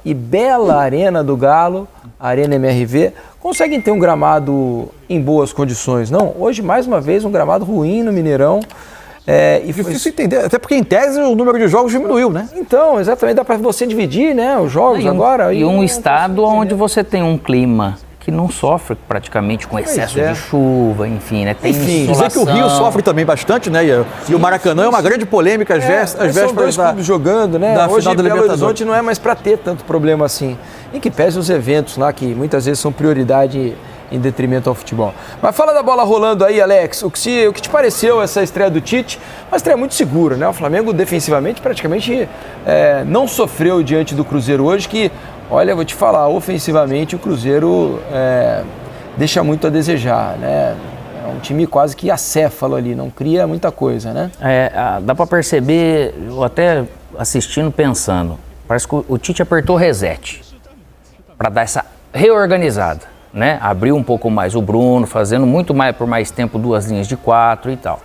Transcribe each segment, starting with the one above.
E bela arena do Galo, a Arena MRV, conseguem ter um gramado em boas condições, não? Hoje, mais uma vez, um gramado ruim no Mineirão. E difícil entender, até porque em tese o número de jogos diminuiu, né? Então, exatamente, dá para você dividir, né, os jogos agora. E um estado onde você tem um clima que não sofre praticamente com excesso de chuva, enfim, né? Tem insolação. Dizer que o Rio sofre também bastante, né? E o Maracanã é uma grande polêmica às vésperas são dois clubes jogando, né? Da Hoje final do Belo Libertadores. Horizonte não é mais para ter tanto problema assim. Em que pese os eventos lá, que muitas vezes são prioridade em detrimento ao futebol. Mas fala da bola rolando aí, Alex. O que te pareceu essa estreia do Tite? Uma estreia muito segura, né? O Flamengo defensivamente praticamente não sofreu diante do Cruzeiro hoje, que, olha, vou te falar, ofensivamente o Cruzeiro deixa muito a desejar, né? É um time quase que acéfalo ali, não cria muita coisa, né? Dá para perceber, eu até assistindo, pensando, parece que o Tite apertou reset para dar essa reorganizada. Né? Abriu um pouco mais o Bruno, fazendo muito mais por mais tempo 2 linhas de 4 e tal.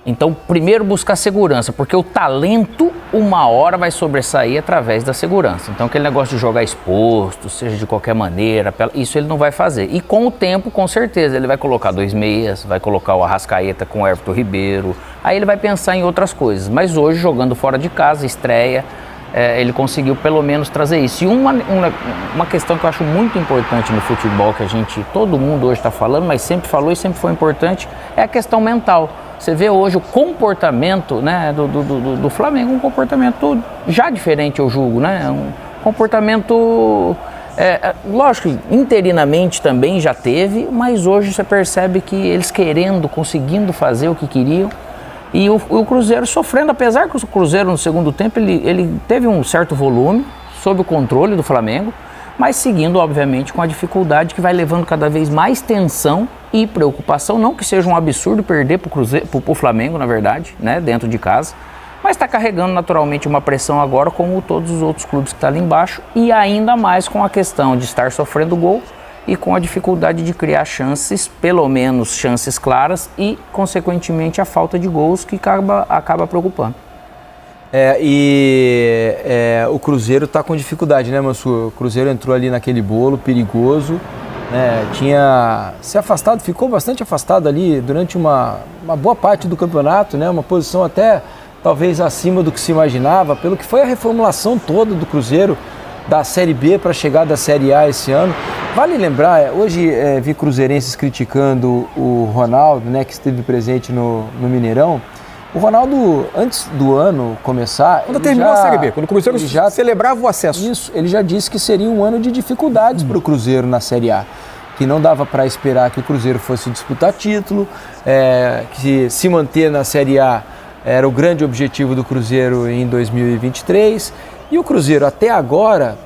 Então, primeiro buscar segurança, porque o talento uma hora vai sobressair através da segurança. Então, aquele negócio de jogar exposto, seja de qualquer maneira, isso ele não vai fazer. E com o tempo, com certeza, ele vai colocar 2 meias, vai colocar o Arrascaeta com o Everton Ribeiro, aí ele vai pensar em outras coisas. Mas hoje, jogando fora de casa, estreia, ele conseguiu pelo menos trazer isso. E uma questão que eu acho muito importante no futebol, que todo mundo hoje está falando, mas sempre falou e sempre foi importante, é a questão mental. Você vê hoje o comportamento, né, do Flamengo, um comportamento já diferente, eu julgo, né? Um comportamento, lógico, interinamente também já teve, mas hoje você percebe que eles conseguindo fazer o que queriam. E o Cruzeiro sofrendo, apesar que o Cruzeiro no segundo tempo ele teve um certo volume sob o controle do Flamengo, mas seguindo obviamente com a dificuldade que vai levando cada vez mais tensão e preocupação, não que seja um absurdo perder para o Flamengo, na verdade, né, dentro de casa, mas está carregando naturalmente uma pressão agora como todos os outros clubes que estão ali embaixo, e ainda mais com a questão de estar sofrendo gol e com a dificuldade de criar chances, pelo menos chances claras, e, consequentemente, a falta de gols que acaba preocupando. O Cruzeiro está com dificuldade, né, Mansur? O Cruzeiro entrou ali naquele bolo perigoso, né? Tinha se afastado, ficou bastante afastado ali durante uma boa parte do campeonato, né? Uma posição até talvez acima do que se imaginava, pelo que foi a reformulação toda do Cruzeiro, da Série B para chegar da Série A esse ano. Vale lembrar, hoje vi cruzeirenses criticando o Ronaldo, né, que esteve presente no Mineirão. O Ronaldo, antes do ano começar... Quando terminou a Série B, quando o Cruzeiro já celebrava o acesso. Isso, ele já disse que seria um ano de dificuldades para o Cruzeiro na Série A. Que não dava para esperar que o Cruzeiro fosse disputar título, que se manter na Série A era o grande objetivo do Cruzeiro em 2023. E o Cruzeiro, até agora,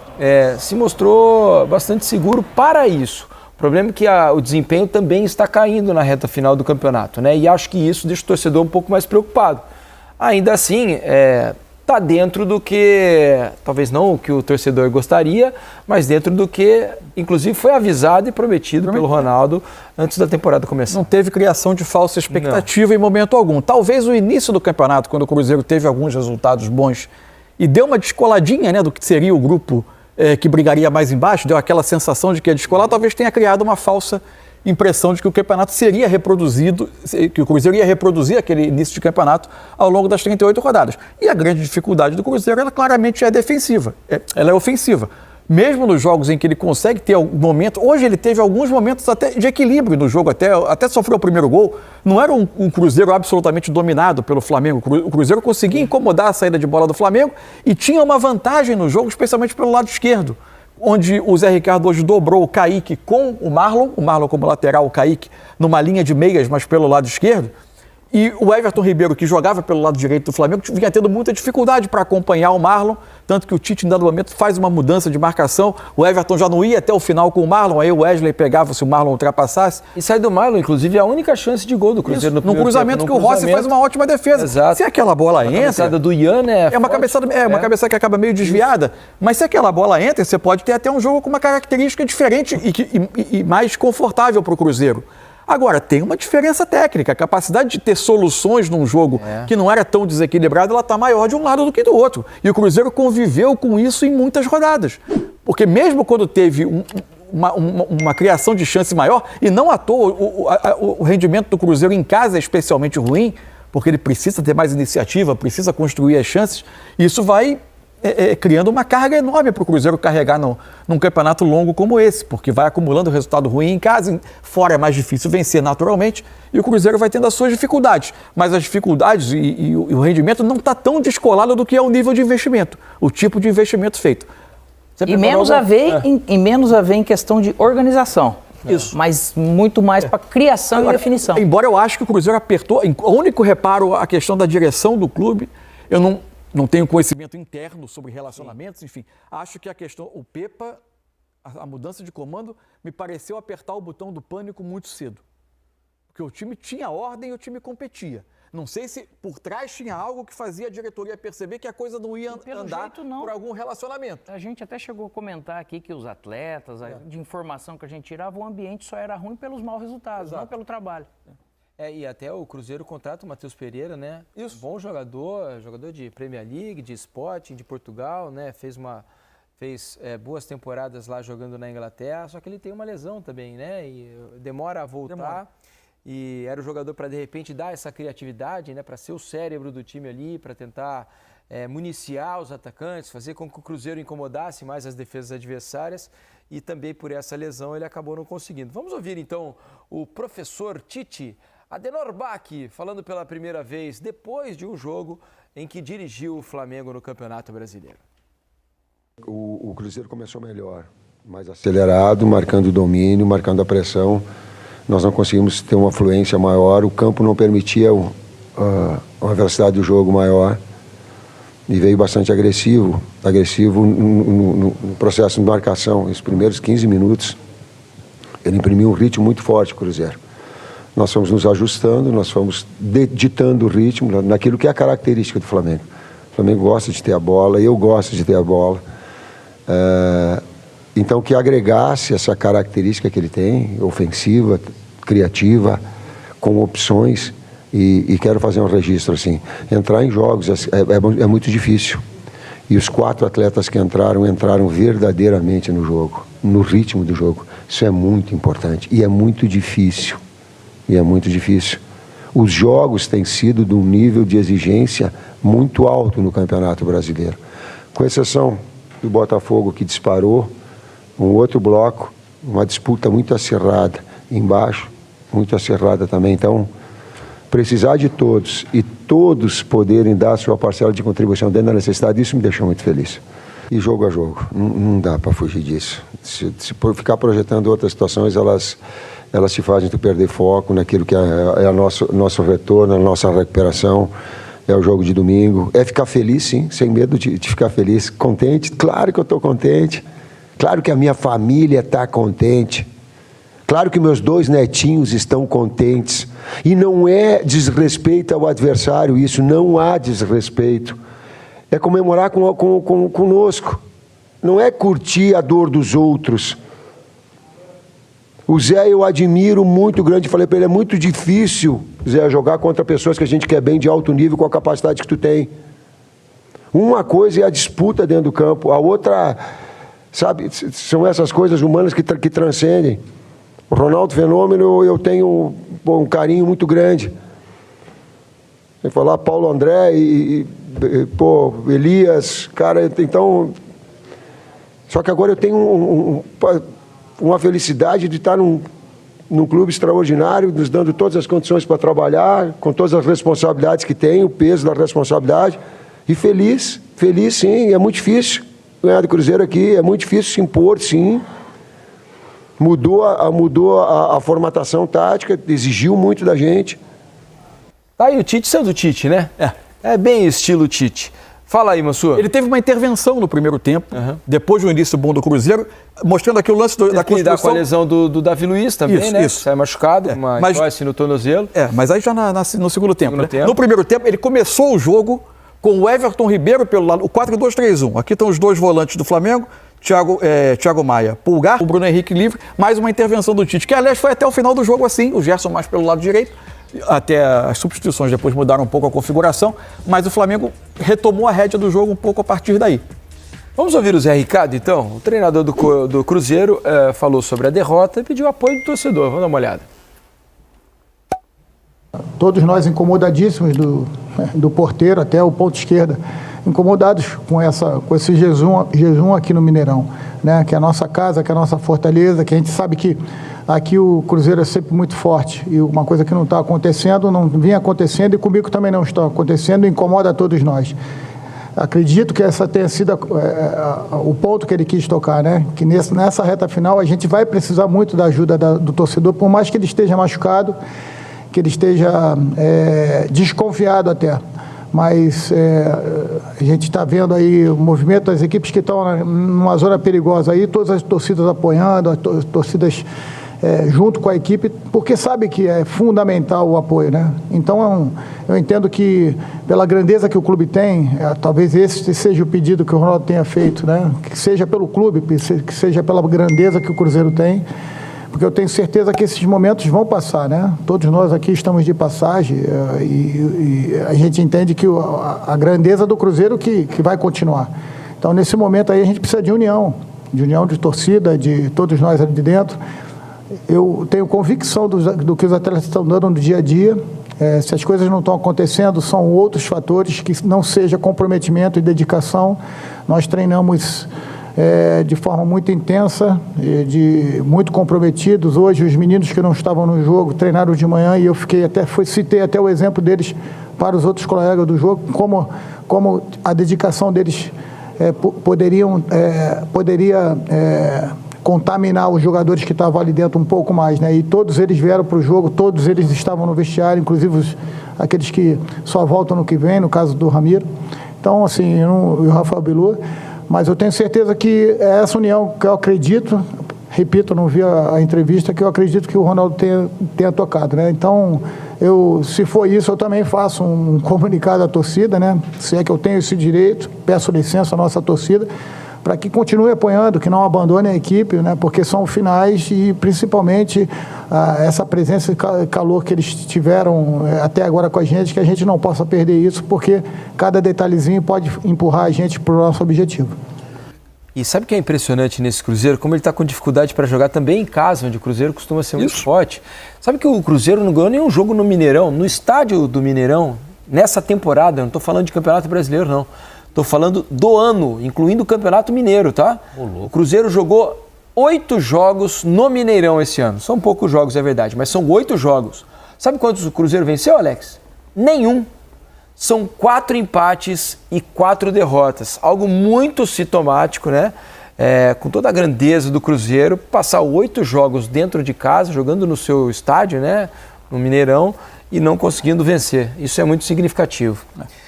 se mostrou bastante seguro para isso. O problema é que o desempenho também está caindo na reta final do campeonato, né? E acho que isso deixa o torcedor um pouco mais preocupado. Ainda assim, está dentro do que, talvez não o que o torcedor gostaria, mas dentro do que, inclusive, foi avisado e prometido pelo Ronaldo antes da temporada começar. Não teve criação de falsa expectativa em momento algum. Talvez o início do campeonato, quando o Cruzeiro teve alguns resultados bons e deu uma descoladinha, né, do que seria o grupo que brigaria mais embaixo, deu aquela sensação de que ia descolar, talvez tenha criado uma falsa impressão de que o campeonato seria reproduzido, que o Cruzeiro ia reproduzir aquele início de campeonato ao longo das 38 rodadas. E a grande dificuldade do Cruzeiro, ela claramente é defensiva, ela é ofensiva. Mesmo nos jogos em que ele consegue ter algum momento, hoje ele teve alguns momentos até de equilíbrio no jogo, até sofreu o primeiro gol, não era um Cruzeiro absolutamente dominado pelo Flamengo, o Cruzeiro conseguia incomodar a saída de bola do Flamengo e tinha uma vantagem no jogo, especialmente pelo lado esquerdo, onde o Zé Ricardo hoje dobrou o Kaique com o Marlon como lateral, o Kaique numa linha de meias, mas pelo lado esquerdo. E o Everton Ribeiro, que jogava pelo lado direito do Flamengo, vinha tendo muita dificuldade para acompanhar o Marlon, tanto que o Tite, em dado momento, faz uma mudança de marcação. O Everton já não ia até o final com o Marlon, aí o Wesley pegava se o Marlon ultrapassasse. E sai do Marlon, inclusive, a única chance de gol do Cruzeiro no primeiro cruzamento tempo, que o Rossi faz uma ótima defesa. Exato. Se aquela bola entra... A cabeçada do Ian uma cabeçada que acaba meio desviada, mas se aquela bola entra, você pode ter até um jogo com uma característica diferente e mais confortável para o Cruzeiro. Agora, tem uma diferença técnica. A capacidade de ter soluções num jogo que não era tão desequilibrado, ela está maior de um lado do que do outro. E o Cruzeiro conviveu com isso em muitas rodadas. Porque mesmo quando teve uma criação de chance maior, e não à toa o rendimento do Cruzeiro em casa é especialmente ruim, porque ele precisa ter mais iniciativa, precisa construir as chances, e isso vai criando uma carga enorme para o Cruzeiro carregar num campeonato longo como esse, porque vai acumulando resultado ruim em casa, fora é mais difícil vencer naturalmente, e o Cruzeiro vai tendo as suas dificuldades. Mas as dificuldades e o rendimento não está tão descolado do que é o nível de investimento, o tipo de investimento feito. E menos a ver em questão de organização. Isso. Mas muito mais para criação e definição. Embora eu acho que o Cruzeiro apertou, o único reparo, a questão da direção do clube, eu não tenho conhecimento interno sobre relacionamentos, enfim. Acho que a questão, o Pepa, a mudança de comando, me pareceu apertar o botão do pânico muito cedo. Porque o time tinha ordem e o time competia. Não sei se por trás tinha algo que fazia a diretoria perceber que a coisa não ia andar por algum relacionamento. A gente até chegou a comentar aqui que os atletas, de informação que a gente tirava, o ambiente só era ruim pelos maus resultados, não pelo trabalho. E até o Cruzeiro contrata o Matheus Pereira, né? Isso. Bom jogador de Premier League, de Sporting, de Portugal, né? Fez boas temporadas lá jogando na Inglaterra, só que ele tem uma lesão também, né? E demora a voltar. E era o jogador para, de repente, dar essa criatividade, né? Para ser o cérebro do time ali, para tentar municiar os atacantes, fazer com que o Cruzeiro incomodasse mais as defesas adversárias. E também por essa lesão ele acabou não conseguindo. Vamos ouvir, então, o professor Tite Adenor Bach falando pela primeira vez depois de um jogo em que dirigiu o Flamengo no Campeonato Brasileiro. O Cruzeiro começou melhor, mais acelerado, marcando o domínio, marcando a pressão. Nós não conseguimos ter uma fluência maior, o campo não permitia uma velocidade do jogo maior e veio bastante agressivo no processo de marcação. Os primeiros 15 minutos, ele imprimiu um ritmo muito forte, o Cruzeiro. Nós fomos nos ajustando, nós fomos ditando o ritmo naquilo que é a característica do Flamengo. O Flamengo gosta de ter a bola, eu gosto de ter a bola. Então, que agregasse essa característica que ele tem, ofensiva, criativa, com opções, e quero fazer um registro assim. Entrar em jogos é muito difícil. E os 4 atletas que entraram verdadeiramente no jogo, no ritmo do jogo. Isso é muito importante e é muito difícil. Os jogos têm sido de um nível de exigência muito alto no Campeonato Brasileiro. Com exceção do Botafogo, que disparou, um outro bloco, uma disputa muito acirrada embaixo, muito acirrada também. Então, precisar de todos e todos poderem dar a sua parcela de contribuição dentro da necessidade, isso me deixou muito feliz. E jogo a jogo, não dá para fugir disso. Se ficar projetando outras situações, elas te fazem tu perder foco naquilo que é o nosso retorno, a nossa recuperação. É o jogo de domingo. É ficar feliz, sim, sem medo de ficar feliz. Contente, claro que eu estou contente. Claro que a minha família está contente. Claro que meus 2 netinhos estão contentes. E não é desrespeito ao adversário isso, não há desrespeito. É comemorar conosco. Não é curtir a dor dos outros. O Zé eu admiro muito grande, falei para ele, é muito difícil, Zé, jogar contra pessoas que a gente quer bem de alto nível com a capacidade que tu tem. Uma coisa é a disputa dentro do campo, a outra, sabe, são essas coisas humanas que transcendem. O Ronaldo Fenômeno, eu tenho um carinho muito grande. Sem falar Paulo André Elias, cara, então... Só que agora eu tenho uma felicidade de estar num clube extraordinário, nos dando todas as condições para trabalhar, com todas as responsabilidades que tem, o peso da responsabilidade, e feliz sim, é muito difícil ganhar do Cruzeiro aqui, é muito difícil se impor, sim. Mudou a formatação tática, exigiu muito da gente. Tá aí o Tite sendo Tite, né? É bem estilo Tite. Fala aí, Mansur. Ele teve uma intervenção no primeiro tempo, depois do início bom do Cruzeiro, mostrando aqui o lance da construção. Com a lesão do Davi Luiz também, né? Isso. Sai machucado, uma entorse no tornozelo. Mas aí já no segundo tempo, né? No primeiro tempo, ele começou o jogo com o Everton Ribeiro pelo lado, o 4-2-3-1. Aqui estão os 2 volantes do Flamengo, Thiago Maia, Pulgar, o Bruno Henrique livre, mais uma intervenção do Tite, que aliás foi até o final do jogo assim, o Gerson mais pelo lado direito, até as substituições depois mudaram um pouco a configuração, mas o Flamengo retomou a rédea do jogo um pouco a partir daí. Vamos ouvir o Zé Ricardo, então? O treinador do Cruzeiro falou sobre a derrota e pediu apoio do torcedor. Vamos dar uma olhada. Todos nós incomodadíssimos do porteiro até o ponto esquerda, incomodados com esse jejum aqui no Mineirão, né? Que é a nossa casa, que é a nossa fortaleza, que a gente sabe que aqui o Cruzeiro é sempre muito forte e uma coisa que não está acontecendo, não vinha acontecendo e comigo também não está acontecendo, incomoda a todos nós. Acredito que essa tenha sido o ponto que ele quis tocar, né? Que nessa reta final a gente vai precisar muito da ajuda do torcedor, por mais que ele esteja machucado, que ele esteja desconfiado até. Mas a gente está vendo aí o movimento das equipes que estão numa zona perigosa aí, todas as torcidas apoiando, as torcidas junto com a equipe, porque sabe que é fundamental o apoio, né? Então eu entendo que pela grandeza que o clube tem, talvez esse seja o pedido que o Ronaldo tenha feito, né? Que seja pelo clube, que seja pela grandeza que o Cruzeiro tem, porque eu tenho certeza que esses momentos vão passar, né? Todos nós aqui estamos de passagem e a gente entende que a grandeza do Cruzeiro que vai continuar. Então, nesse momento aí, a gente precisa de união de torcida, de todos nós ali de dentro. Eu tenho convicção do que os atletas estão dando no dia a dia. Se as coisas não estão acontecendo, são outros fatores, que não seja comprometimento e dedicação. Nós treinamos de forma muito intensa, muito comprometidos. Hoje, os meninos que não estavam no jogo treinaram de manhã e eu citei até o exemplo deles para os outros colegas do jogo, como a dedicação deles poderia contaminar os jogadores que estavam ali dentro um pouco mais, né? E todos eles vieram para o jogo, todos eles estavam no vestiário, inclusive aqueles que só voltam no que vem, no caso do Ramiro. Então, assim, e o Rafael Bilu. Mas eu tenho certeza que é essa união que eu acredito, repito, não vi a entrevista, que eu acredito que o Ronaldo tenha tocado, né? Então, se for isso, eu também faço um comunicado à torcida, né? Se é que eu tenho esse direito, peço licença à nossa torcida, para que continue apoiando, que não abandone a equipe, né? Porque são finais e, principalmente, essa presença e calor que eles tiveram até agora com a gente, que a gente não possa perder isso, porque cada detalhezinho pode empurrar a gente para o nosso objetivo. E sabe o que é impressionante nesse Cruzeiro? Como ele está com dificuldade para jogar também em casa, onde o Cruzeiro costuma ser muito forte. Sabe que o Cruzeiro não ganhou nenhum jogo no Mineirão, no estádio do Mineirão, nessa temporada, eu não estou falando de Campeonato Brasileiro, não. Estou falando do ano, incluindo o Campeonato Mineiro, tá? O Cruzeiro jogou 8 jogos no Mineirão esse ano. São poucos jogos, é verdade, mas são 8 jogos. Sabe quantos o Cruzeiro venceu, Alex? Nenhum. São 4 empates e 4 derrotas. Algo muito sintomático, né? Com toda a grandeza do Cruzeiro, passar 8 jogos dentro de casa, jogando no seu estádio, né? No Mineirão, e não conseguindo vencer. Isso é muito significativo.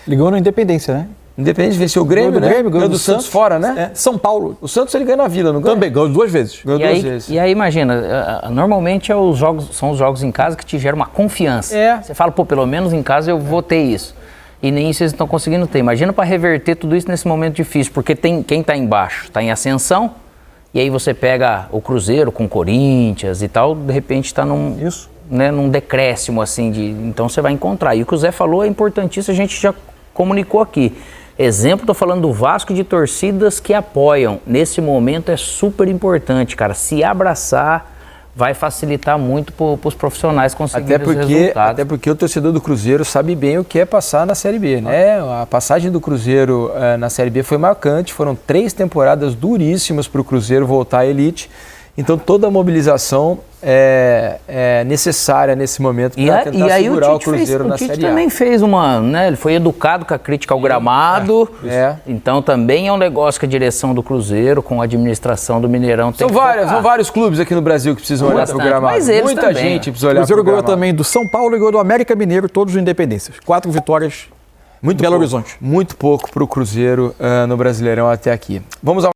Ligou na Independência, né? Independente venceu o Grêmio, né? Ganhou do Santos fora, né? São Paulo. O Santos ele ganha na Vila, não ganha? Também, ganhou 2 vezes. Ganhou 2 vezes. E aí, imagina, normalmente são os jogos em casa que te geram uma confiança. Você fala, pô, pelo menos em casa eu vou ter isso. E nem isso eles estão conseguindo ter. Imagina para reverter tudo isso nesse momento difícil, porque quem está embaixo está em ascensão, e aí você pega o Cruzeiro com o Corinthians e tal, de repente está num decréscimo, assim, então você vai encontrar. E o que o Zé falou é importantíssimo, a gente já comunicou aqui. Exemplo, estou falando do Vasco, de torcidas que apoiam. Nesse momento é super importante, cara. Se abraçar vai facilitar muito para os profissionais conseguirem os resultados. Até porque o torcedor do Cruzeiro sabe bem o que é passar na Série B, né? A passagem do Cruzeiro na Série B foi marcante. Foram 3 temporadas duríssimas para o Cruzeiro voltar à elite. Então toda a mobilização é necessária nesse momento para tentar segurar o Cruzeiro na Série A. O Tite também fez ele foi educado com a crítica ao gramado, então também é um negócio que a direção do Cruzeiro, com a administração do Mineirão tem que focar. São vários clubes aqui no Brasil que precisam olhar para o gramado. Mas eles Muita também, gente precisa olhar para o Cruzeiro gramado. ganhou também do São Paulo e ganhou do América Mineiro, todos os Independências. 4 vitórias em Belo Horizonte. Muito pouco para o Cruzeiro no Brasileirão até aqui. Vamos